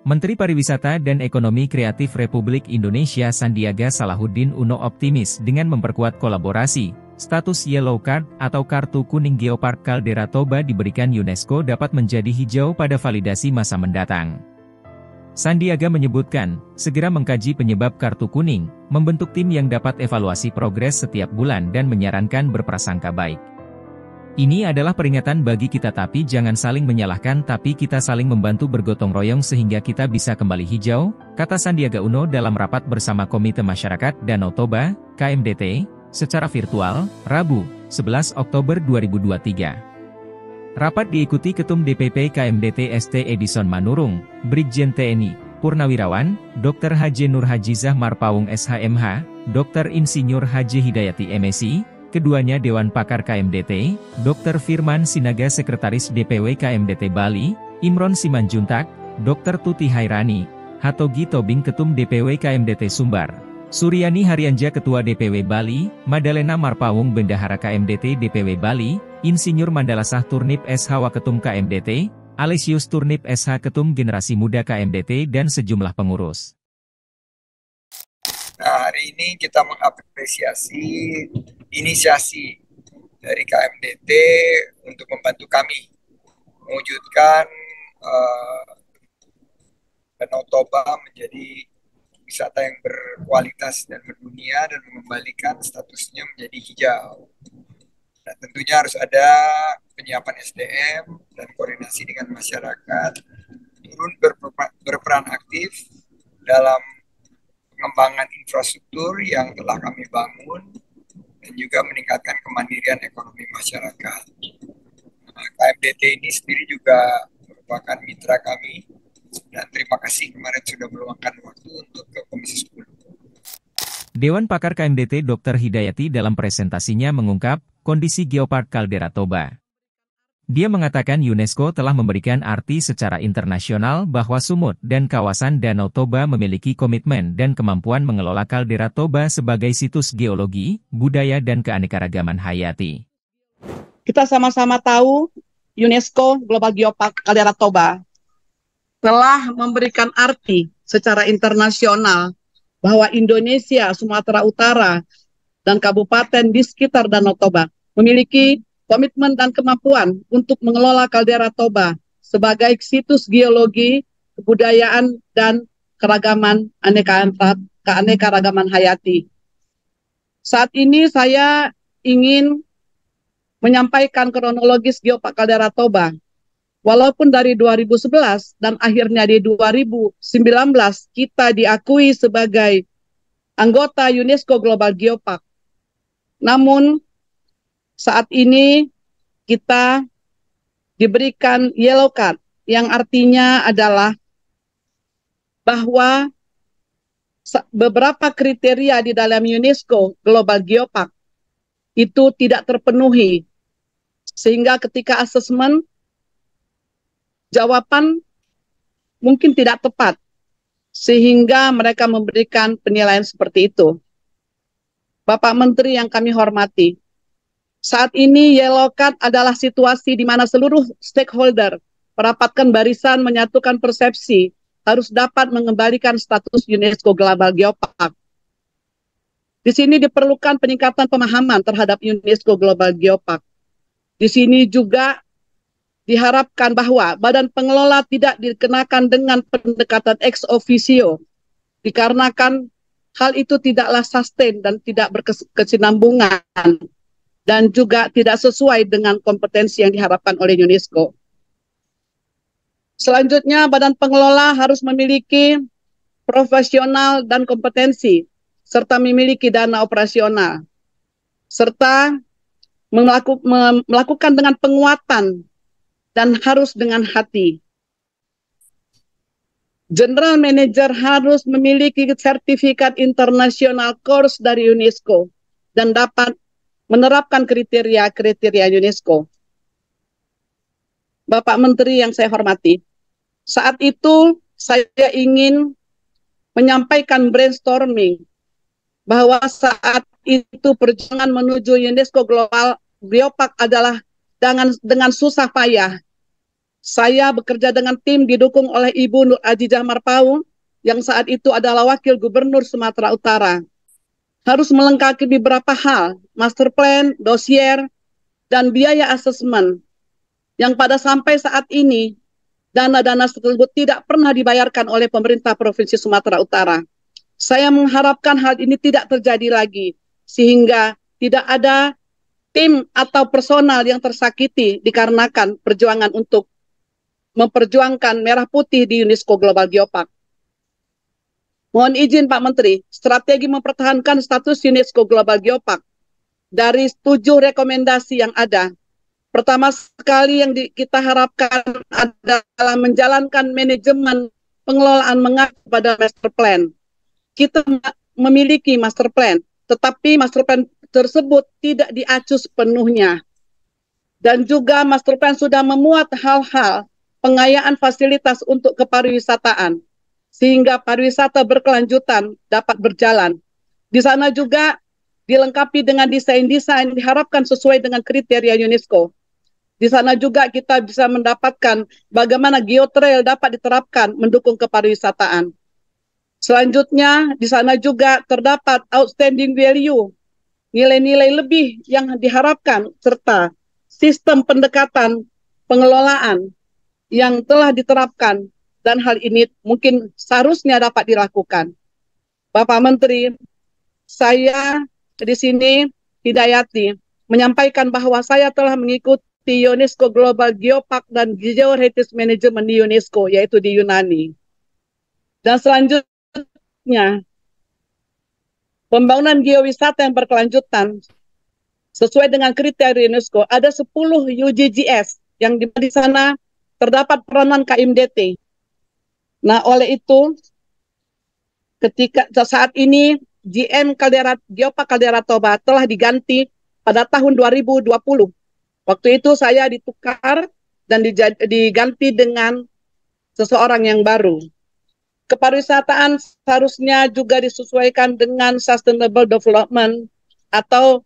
Menteri Pariwisata dan Ekonomi Kreatif Republik Indonesia Sandiaga Salahuddin Uno optimis dengan memperkuat kolaborasi, status Yellow Card atau Kartu Kuning Geopark Caldera Toba diberikan UNESCO dapat menjadi hijau pada validasi masa mendatang. Sandiaga menyebutkan, segera mengkaji penyebab kartu kuning, membentuk tim yang dapat evaluasi progres setiap bulan dan menyarankan berprasangka baik. Ini adalah peringatan bagi kita, tapi jangan saling menyalahkan, tapi kita saling membantu bergotong royong sehingga kita bisa kembali hijau, kata Sandiaga Uno dalam rapat bersama Komite Masyarakat Danau Toba, KMDT, secara virtual, Rabu, 11 Oktober 2023. Rapat diikuti Ketum DPP KMDT ST Edison Manurung, Brigjen TNI, Purnawirawan, Dr. H.J. Nur Hajizah Marpaung SHMH, Dr. Insinyur H.J. Hidayati MSI, keduanya Dewan Pakar KMDT, Dr. Firman Sinaga Sekretaris DPW KMDT Bali, Imron Simanjuntak, Dr. Tuti Hairani, Hatogi Tobing Ketum DPW KMDT Sumbar, Suryani Haryanja Ketua DPW Bali, Madalena Marpaung Bendahara KMDT DPW Bali, Insinyur Mandalasah Turnip SH Waketum KMDT, Alesius Turnip SH Ketum Generasi Muda KMDT dan sejumlah pengurus. Nah, hari ini kita mengapresiasi inisiasi dari KMDT untuk membantu kami mewujudkan Danau Toba menjadi wisata yang berkualitas dan mendunia dan mengembalikan statusnya menjadi hijau. Nah, tentunya harus ada penyiapan SDM dan koordinasi dengan masyarakat, turun berperan aktif dalam pengembangan infrastruktur yang telah kami bangun dan juga meningkatkan kemandirian ekonomi masyarakat. Nah, KMDT ini sendiri juga merupakan mitra kami dan terima kasih kemarin sudah meluangkan waktu untuk ke Komisi 10. Dewan Pakar KMDT Dr. Hidayati dalam presentasinya mengungkap kondisi Geopark Caldera Toba. Dia mengatakan UNESCO telah memberikan arti secara internasional bahwa sumut dan kawasan Danau Toba memiliki komitmen dan kemampuan mengelola Caldera Toba sebagai situs geologi, budaya dan keanekaragaman hayati. Kita sama-sama tahu UNESCO Global Geopark Caldera Toba telah memberikan arti secara internasional bahwa Indonesia, Sumatera Utara, dan kabupaten di sekitar Danau Toba memiliki komitmen dan kemampuan untuk mengelola Caldera Toba sebagai situs geologi, kebudayaan, dan keanekaragaman hayati. Saat ini saya ingin menyampaikan kronologis Geopark Caldera Toba. Walaupun dari 2011 dan akhirnya di 2019 kita diakui sebagai anggota UNESCO Global Geopark. Namun saat ini kita diberikan Yellow Card yang artinya adalah bahwa beberapa kriteria di dalam UNESCO Global Geopark itu tidak terpenuhi. Sehingga ketika asesmen jawaban mungkin tidak tepat, sehingga mereka memberikan penilaian seperti itu. Bapak Menteri yang kami hormati, saat ini Yellow Card adalah situasi di mana seluruh stakeholder merapatkan barisan menyatukan persepsi harus dapat mengembalikan status UNESCO Global Geopark. Di sini diperlukan peningkatan pemahaman terhadap UNESCO Global Geopark. Di sini juga diharapkan bahwa badan pengelola tidak dikenakan dengan pendekatan ex officio, dikarenakan hal itu tidaklah sustain dan tidak berkesinambungan, dan juga tidak sesuai dengan kompetensi yang diharapkan oleh UNESCO. Selanjutnya, badan pengelola harus memiliki profesional dan kompetensi, serta memiliki dana operasional, serta melakukan dengan penguatan dan harus dengan hati. General Manager harus memiliki sertifikat internasional course dari UNESCO dan dapat menerapkan kriteria-kriteria UNESCO. Bapak Menteri yang saya hormati, saat itu saya ingin menyampaikan brainstorming bahwa saat itu perjuangan menuju UNESCO Global Geopark adalah dengan susah payah. Saya bekerja dengan tim didukung oleh Ibu Nur Azizah Marpaung yang saat itu adalah Wakil Gubernur Sumatera Utara. Harus melengkapi beberapa hal, master plan, dosier, dan biaya asesmen yang pada sampai saat ini dana-dana tersebut tidak pernah dibayarkan oleh pemerintah Provinsi Sumatera Utara. Saya mengharapkan hal ini tidak terjadi lagi, sehingga tidak ada tim atau personal yang tersakiti dikarenakan perjuangan untuk memperjuangkan merah putih di UNESCO Global Geopark. Mohon izin Pak Menteri, strategi mempertahankan status UNESCO Global Geopark dari 7 rekomendasi yang ada. Pertama sekali yang kita harapkan adalah menjalankan manajemen pengelolaan mengacu pada master plan. Kita memiliki master plan, tetapi master plan tersebut tidak diacu sepenuhnya. Dan juga master plan sudah memuat hal-hal pengayaan fasilitas untuk kepariwisataan, sehingga pariwisata berkelanjutan dapat berjalan. Di sana juga dilengkapi dengan desain-desain diharapkan sesuai dengan kriteria UNESCO. Di sana juga kita bisa mendapatkan bagaimana geotrail dapat diterapkan mendukung kepariwisataan. Selanjutnya, di sana juga terdapat outstanding value, nilai-nilai lebih yang diharapkan, serta sistem pendekatan pengelolaan yang telah diterapkan, dan hal ini mungkin seharusnya dapat dilakukan. Bapak Menteri, saya di sini Hidayati menyampaikan bahwa saya telah mengikuti UNESCO Global Geopark dan Geoheritage Management di UNESCO, yaitu di Yunani. Dan selanjutnya, pembangunan geowisata yang berkelanjutan sesuai dengan kriteria UNESCO, ada 10 UGGS yang di sana terdapat peranan KMDT. Nah, oleh itu, ketika saat ini GM Geopark Caldera Toba telah diganti pada tahun 2020. Waktu itu saya ditukar dan diganti dengan seseorang yang baru. Kepariwisataan seharusnya juga disesuaikan dengan Sustainable Development atau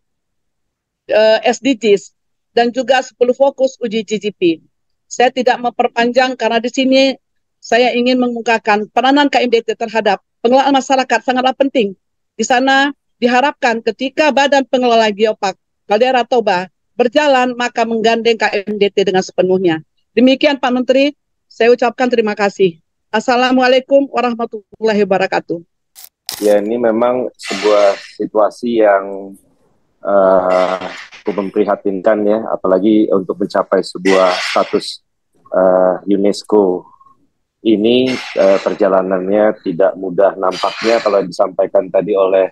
SDGs dan juga 10 fokus uji GGP. Saya tidak memperpanjang karena di sini saya ingin mengemukakan peranan KMDT terhadap pengelolaan masyarakat sangatlah penting. Di sana diharapkan ketika Badan Pengelola Geopark Caldera Toba berjalan, maka menggandeng KMDT dengan sepenuhnya. Demikian Pak Menteri, saya ucapkan terima kasih. Assalamualaikum warahmatullahi wabarakatuh. Ya, ini memang sebuah situasi yang cukup memprihatinkan ya, apalagi untuk mencapai sebuah status UNESCO ini perjalanannya tidak mudah nampaknya. Kalau disampaikan tadi oleh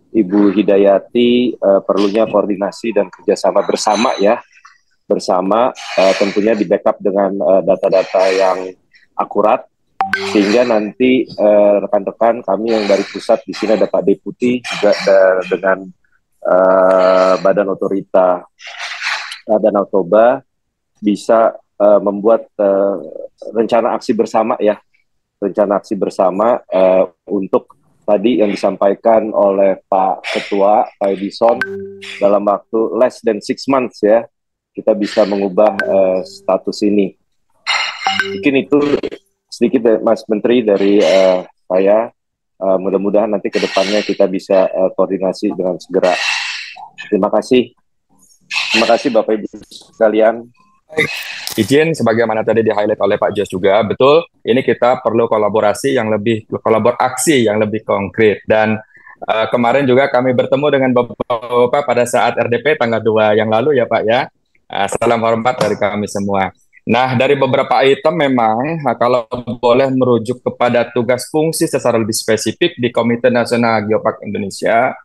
Ibu Hidayati, perlunya koordinasi dan kerjasama bersama ya, bersama tentunya di backup dengan data-data yang akurat, sehingga nanti rekan-rekan kami yang dari pusat, di sini ada Pak Deputi juga dengan Badan Otorita Danau Toba bisa membuat rencana aksi bersama ya, rencana aksi bersama untuk tadi yang disampaikan oleh Pak Ketua Pak Edison, dalam waktu less than 6 months ya, kita bisa mengubah status ini. Mungkin itu sedikit Mas Menteri dari saya. Mudah-mudahan nanti ke depannya kita bisa koordinasi dengan segera. Terima kasih. Terima kasih Bapak Ibu sekalian. Izin sebagaimana tadi di-highlight oleh Pak Jos juga, betul, ini kita perlu kolaborasi yang lebih, aksi yang lebih konkret. Dan kemarin juga kami bertemu dengan Bapak pada saat RDP tanggal 2 yang lalu ya Pak ya. Salam hormat dari kami semua. Nah, dari beberapa item memang, kalau boleh merujuk kepada tugas fungsi secara lebih spesifik di Komite Nasional Geopark Indonesia,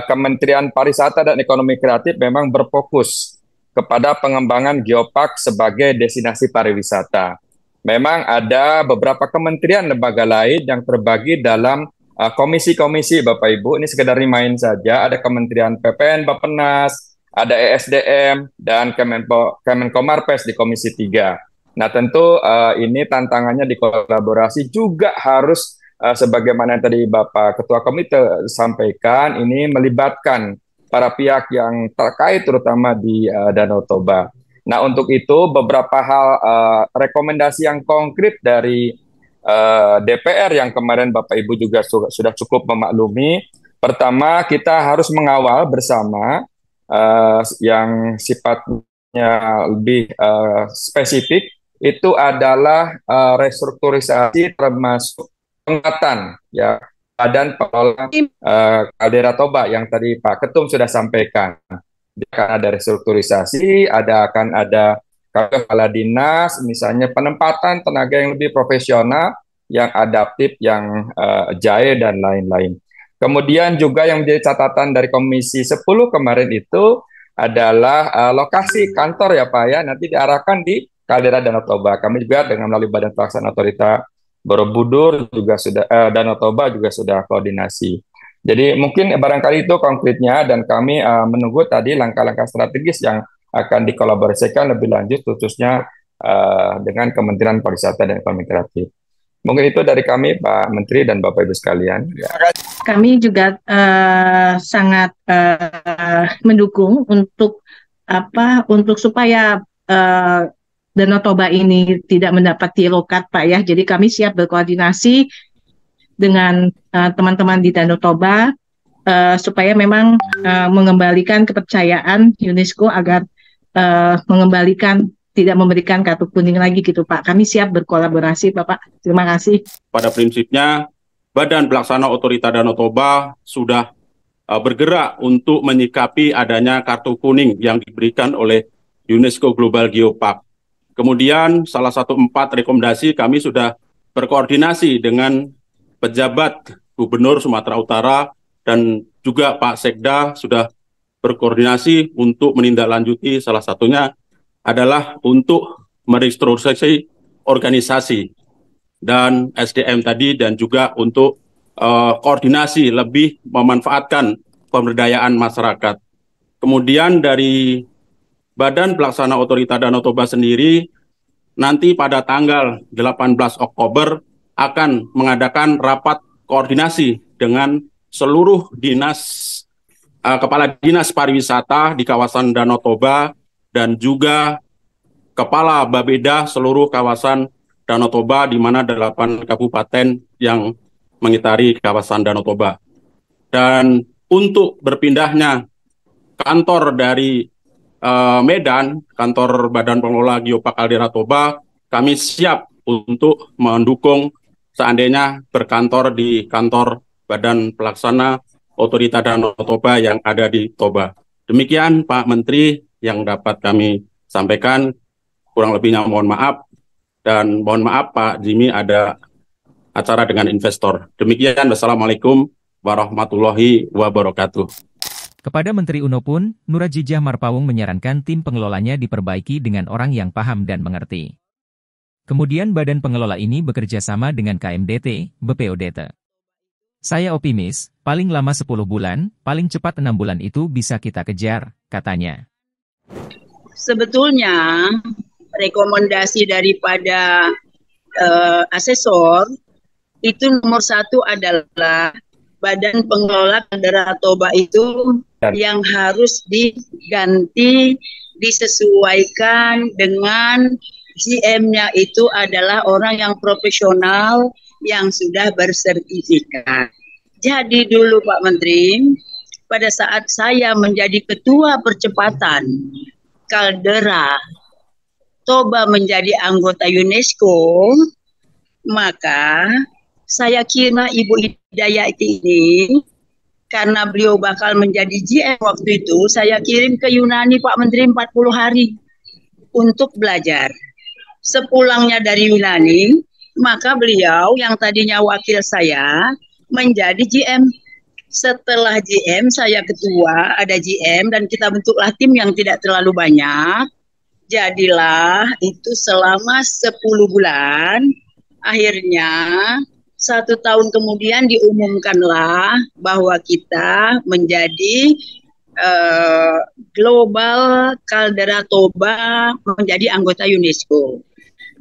Kementerian Pariwisata dan Ekonomi Kreatif memang berfokus kepada pengembangan geopark sebagai destinasi pariwisata. Memang ada beberapa kementerian lembaga lain yang terbagi dalam komisi-komisi Bapak Ibu, ini sekedar remind saja, ada Kementerian PPN, Bappenas, ada ESDM, dan Kemenkomarpes di Komisi 3. Nah tentu ini tantangannya di kolaborasi juga harus sebagaimana tadi Bapak Ketua Komite sampaikan, ini melibatkan para pihak yang terkait terutama di Danau Toba. Nah, untuk itu beberapa hal rekomendasi yang konkret dari DPR yang kemarin Bapak Ibu juga sudah cukup memaklumi. Pertama, kita harus mengawal bersama yang sifatnya lebih spesifik, itu adalah restrukturisasi termasuk penguatan ya Badan Pengelola Kaldera Toba yang tadi Pak Ketum sudah sampaikan. Akan ada restrukturisasi, akan ada kepala dinas, misalnya penempatan tenaga yang lebih profesional, yang adaptif, yang agile dan lain-lain. Kemudian juga yang menjadi catatan dari Komisi 10 kemarin itu adalah lokasi kantor ya Pak ya, nanti diarahkan di Kaldera Danau Toba. Kami juga dengan melalui Badan Pelaksana Otorita Borobudur juga sudah, Danau Toba juga sudah koordinasi. Jadi mungkin barangkali itu konkretnya, dan kami menunggu tadi langkah-langkah strategis yang akan dikolaborasikan lebih lanjut khususnya dengan Kementerian Pariwisata dan Ekonomi Kreatif. Mungkin itu dari kami Pak Menteri dan Bapak Ibu sekalian. Kami juga sangat mendukung untuk supaya Danau Toba ini tidak mendapat lokat Pak ya. Jadi kami siap berkoordinasi dengan teman-teman di Danau Toba supaya memang mengembalikan kepercayaan UNESCO agar mengembalikan, tidak memberikan kartu kuning lagi gitu Pak. Kami siap berkolaborasi Bapak. Terima kasih. Pada prinsipnya Badan Pelaksana Otorita Danau Toba sudah bergerak untuk menyikapi adanya kartu kuning yang diberikan oleh UNESCO Global Geopark. Kemudian salah satu 4 rekomendasi kami sudah berkoordinasi dengan pejabat Gubernur Sumatera Utara dan juga Pak Sekda sudah berkoordinasi untuk menindaklanjuti, salah satunya adalah untuk merestrukturisasi organisasi dan SDM tadi, dan juga untuk koordinasi lebih memanfaatkan pemberdayaan masyarakat. Kemudian dari Badan Pelaksana Otorita Danau Toba sendiri nanti pada tanggal 18 Oktober akan mengadakan rapat koordinasi dengan seluruh kepala dinas pariwisata di kawasan Danau Toba dan juga kepala Bapeda seluruh kawasan Danau Toba, di mana 8 kabupaten yang mengitari kawasan Danau Toba. Dan untuk berpindahnya kantor dari Medan, kantor Badan Pengelola Geopark Kaldera Toba, kami siap untuk mendukung seandainya berkantor di kantor Badan Pelaksana Otorita Danau Toba yang ada di Toba. Demikian Pak Menteri yang dapat kami sampaikan, kurang lebihnya mohon maaf, dan mohon maaf Pak Jimmy ada acara dengan investor. Demikian, wassalamualaikum warahmatullahi wabarakatuh. Kepada Menteri UNO pun, Nurajijah Marpawung menyarankan tim pengelolanya diperbaiki dengan orang yang paham dan mengerti. Kemudian badan pengelola ini bekerja sama dengan KMDT, BPODT. Saya optimis, paling lama 10 bulan, paling cepat 6 bulan itu bisa kita kejar, katanya. Sebetulnya, rekomendasi daripada asesor, itu nomor 1 adalah Badan Pengelola Kaldera Toba itu yang harus diganti, disesuaikan dengan GM-nya itu adalah orang yang profesional yang sudah bersertifikat. Jadi dulu Pak Menteri, pada saat saya menjadi ketua percepatan Kaldera Toba menjadi anggota UNESCO, maka saya kira Ibu Hidayati ini, karena beliau bakal menjadi GM waktu itu, saya kirim ke Yunani Pak Menteri 40 hari untuk belajar. Sepulangnya dari Yunani, maka beliau yang tadinya wakil saya menjadi GM. Setelah GM, saya ketua, ada GM, dan kita bentuklah tim yang tidak terlalu banyak. Jadilah itu selama 10 bulan, akhirnya 1 tahun kemudian diumumkanlah bahwa kita menjadi Global Kaldera Toba menjadi anggota UNESCO.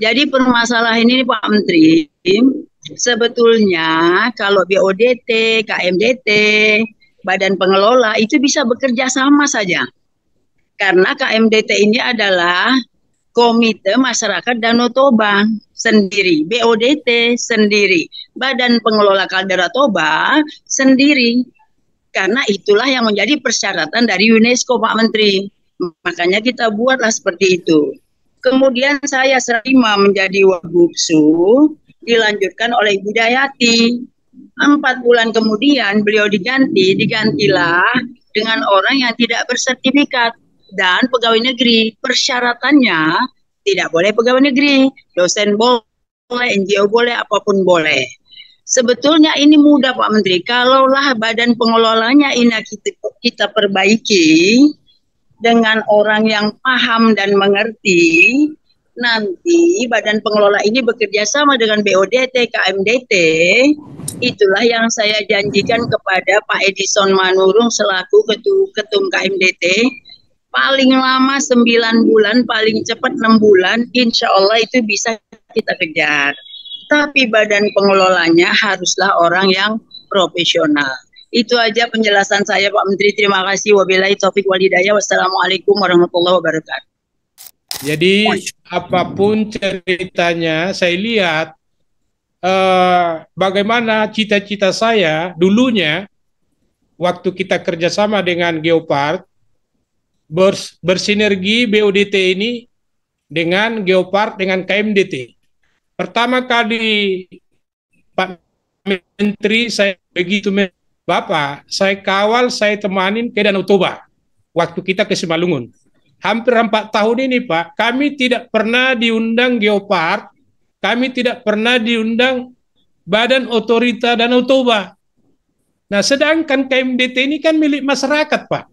Jadi permasalahan ini Pak Menteri, sebetulnya kalau BODT, KMDT, Badan Pengelola itu bisa bekerja sama saja. Karena KMDT ini adalah Komite Masyarakat Danau Toba sendiri, BODT sendiri, Badan Pengelola Kaldera Toba sendiri. Karena itulah yang menjadi persyaratan dari UNESCO, Pak Menteri. Makanya kita buatlah seperti itu. Kemudian saya terima menjadi Wagubsu, dilanjutkan oleh Ibu Dayati. 4 bulan kemudian beliau digantilah dengan orang yang tidak bersertifikat dan pegawai negeri. Persyaratannya tidak boleh pegawai negeri, dosen boleh, NGO boleh, apapun boleh. Sebetulnya ini mudah Pak Menteri, kalaulah badan pengelolanya ini kita perbaiki dengan orang yang paham dan mengerti, nanti badan pengelola ini bekerja sama dengan BODT, KMDT, itulah yang saya janjikan kepada Pak Edison Manurung selaku Ketum KMDT, paling lama 9 bulan, paling cepat 6 bulan, insya Allah itu bisa kita kejar. Tapi badan pengelolanya haruslah orang yang profesional. Itu aja penjelasan saya Pak Menteri. Terima kasih. Wabillahi taufik wal hidayah. Wassalamualaikum warahmatullahi wabarakatuh. Jadi apapun ceritanya, saya lihat bagaimana cita-cita saya dulunya waktu kita kerjasama dengan Geopark, bersinergi BODT ini dengan Geopark, dengan KMDT. Pertama kali Pak Menteri saya begitu Bapak, saya kawal, saya temanin ke Danau Toba waktu kita ke Simalungun. Hampir 4 tahun ini Pak, kami tidak pernah diundang Geopark, kami tidak pernah diundang Badan Otorita Danau Toba. Nah, sedangkan KMDT ini kan milik masyarakat Pak.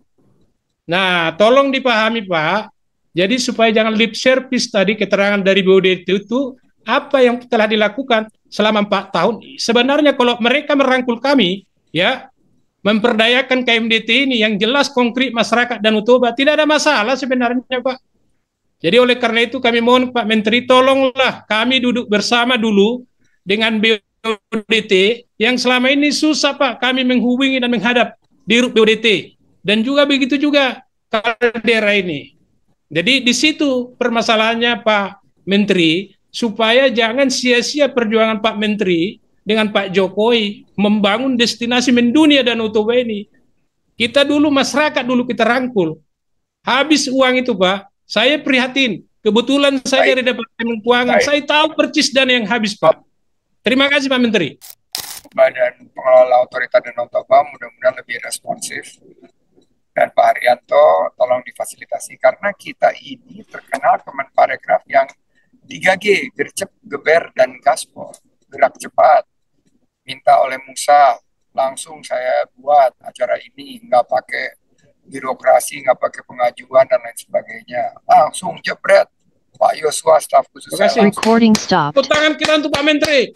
Nah, tolong dipahami Pak, jadi supaya jangan lip service tadi keterangan dari BODT itu, apa yang telah dilakukan selama 4 tahun. Sebenarnya kalau mereka merangkul kami, ya, memperdayakan KMDT ini yang jelas konkret masyarakat Danau Toba, tidak ada masalah sebenarnya Pak. Jadi oleh karena itu kami mohon Pak Menteri, tolonglah kami duduk bersama dulu dengan BODT yang selama ini susah Pak kami menghubungi dan menghadap di BODT. Dan juga begitu juga Kaldera ini. Jadi di situ permasalahannya Pak Menteri, supaya jangan sia-sia perjuangan Pak Menteri dengan Pak Jokowi membangun destinasi mendunia Danau Toba ini. Kita dulu masyarakat dulu kita rangkul. Habis uang itu Pak, saya prihatin. Kebetulan saya dari Departemen Keuangan, saya tahu percis dana yang habis Pak. Terima kasih Pak Menteri. Badan Pengelola Otorita Danau Toba mudah-mudahan lebih responsif. Dan Pak Haryanto tolong difasilitasi karena kita ini terkenal Kemenparekraf yang 3G, gercep, geber, dan gaspol. Gerak cepat. Minta oleh Musa, langsung saya buat acara ini. Nggak pakai birokrasi, nggak pakai pengajuan, dan lain sebagainya. Langsung jebret. Pak Yosua, staf khusus saya langsung. Recording stop. Tepuk tangan kita untuk Pak Menteri.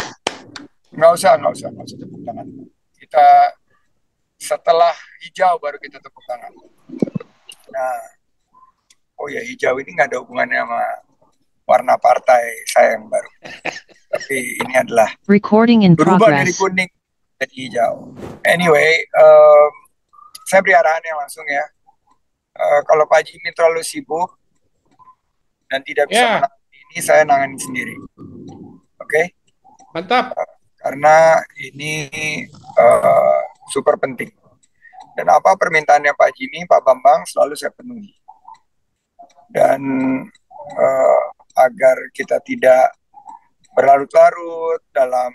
Nggak usah tepuk tangan. Kita setelah hijau baru kita tepuk tangan. Nah, oh ya hijau ini nggak ada hubungannya sama warna partai saya yang baru. Tapi ini adalah recording in berubah progress. dari kuning jadi hijau. Anyway, saya beri arahan yang langsung ya. Kalau Pak Jimmy terlalu sibuk dan tidak bisa menangani ini, saya nangani sendiri. Oke? Mantap. Karena ini super penting. Dan apa permintaannya Pak Jimmy, Pak Bambang selalu saya penuhi. Dan agar kita tidak berlarut-larut dalam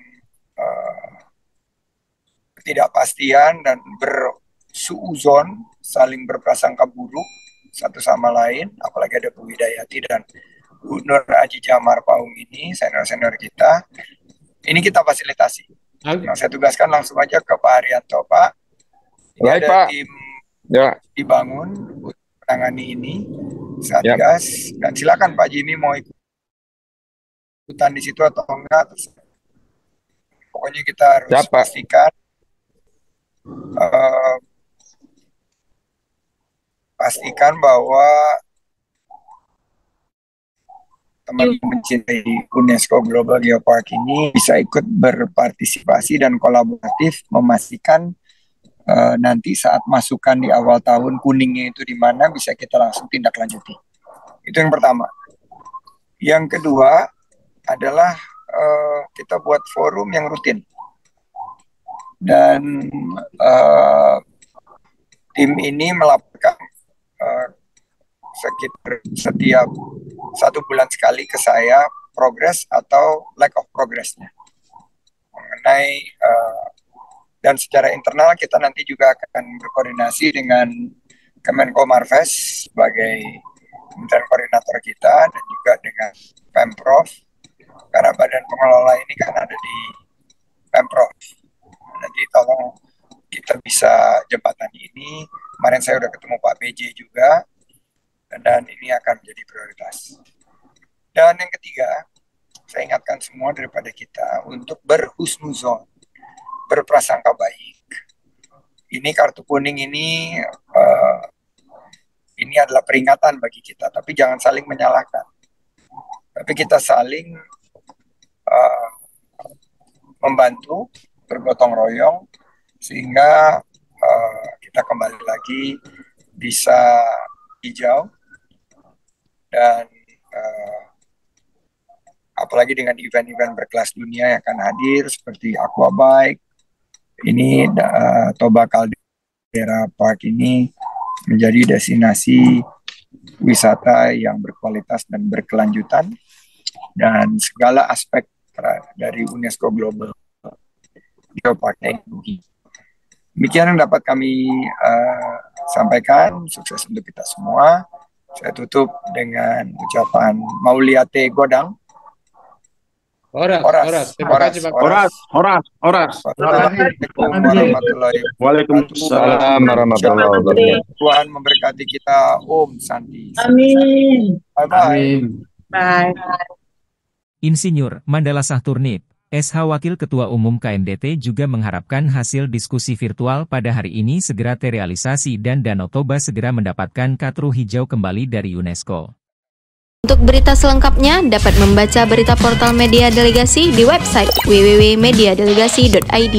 ketidakpastian dan bersuuzon, saling berprasangka buruk satu sama lain, apalagi ada Bu Widayati dan Bu Nur Aji Jamar Paung ini, senior-senior kita, ini kita fasilitasi. Nah, saya tugaskan langsung aja ke Pak Haryanto, Pak. Ini ada Pak. tim dibangun untuk menangani ini, Satgas, dan silakan Pak Jimmy mau ikutan di situ atau enggak. Pokoknya kita harus pastikan bahwa teman-teman mencintai UNESCO Global Geopark ini bisa ikut berpartisipasi dan kolaboratif memastikan nanti saat masukan di awal tahun kuningnya itu di mana bisa kita langsung tindak lanjuti. Itu yang pertama. Yang kedua adalah kita buat forum yang rutin. Dan tim ini melaporkan sekitar setiap 1 bulan sekali ke saya progres atau lack of progressnya mengenai dan secara internal kita nanti juga akan berkoordinasi dengan Kemenko Marves sebagai Kementerian Koordinator kita dan juga dengan Pemprov karena badan pengelola ini kan ada di Pemprov. Nanti tolong kita bisa jembatan ini. Kemarin saya udah ketemu Pak BJ juga dan ini akan menjadi prioritas. Dan yang ketiga, saya ingatkan semua daripada kita untuk berhusnuzon, berprasangka baik. Ini kartu kuning ini adalah peringatan bagi kita, tapi jangan saling menyalahkan. Tapi kita saling membantu, bergotong royong, sehingga kita kembali lagi bisa hijau dan apalagi dengan event-event berkelas dunia yang akan hadir seperti Aquabike. Ini Toba Caldera Park ini menjadi destinasi wisata yang berkualitas dan berkelanjutan dan segala aspek dari UNESCO Global Geoparknya ini. Demikian yang dapat kami sampaikan. Sukses untuk kita semua. Saya tutup dengan ucapan Mauliate Godang. Horas. Terima kasih, Pak. Horas. Assalamualaikum warahmatullahi wabarakatuh. Waalaikumsalam warahmatullahi wabarakatuh. Tuhan memberkati kita. Om Santi. Amin. Bye-bye. Bye. Insinyur Mandala Sahturnip, SH Wakil Ketua Umum KMDT juga mengharapkan hasil diskusi virtual pada hari ini segera terrealisasi dan Danau Toba segera mendapatkan kartu hijau kembali dari UNESCO. Untuk berita selengkapnya dapat membaca berita portal Media Delegasi di website www.mediadelegasi.id.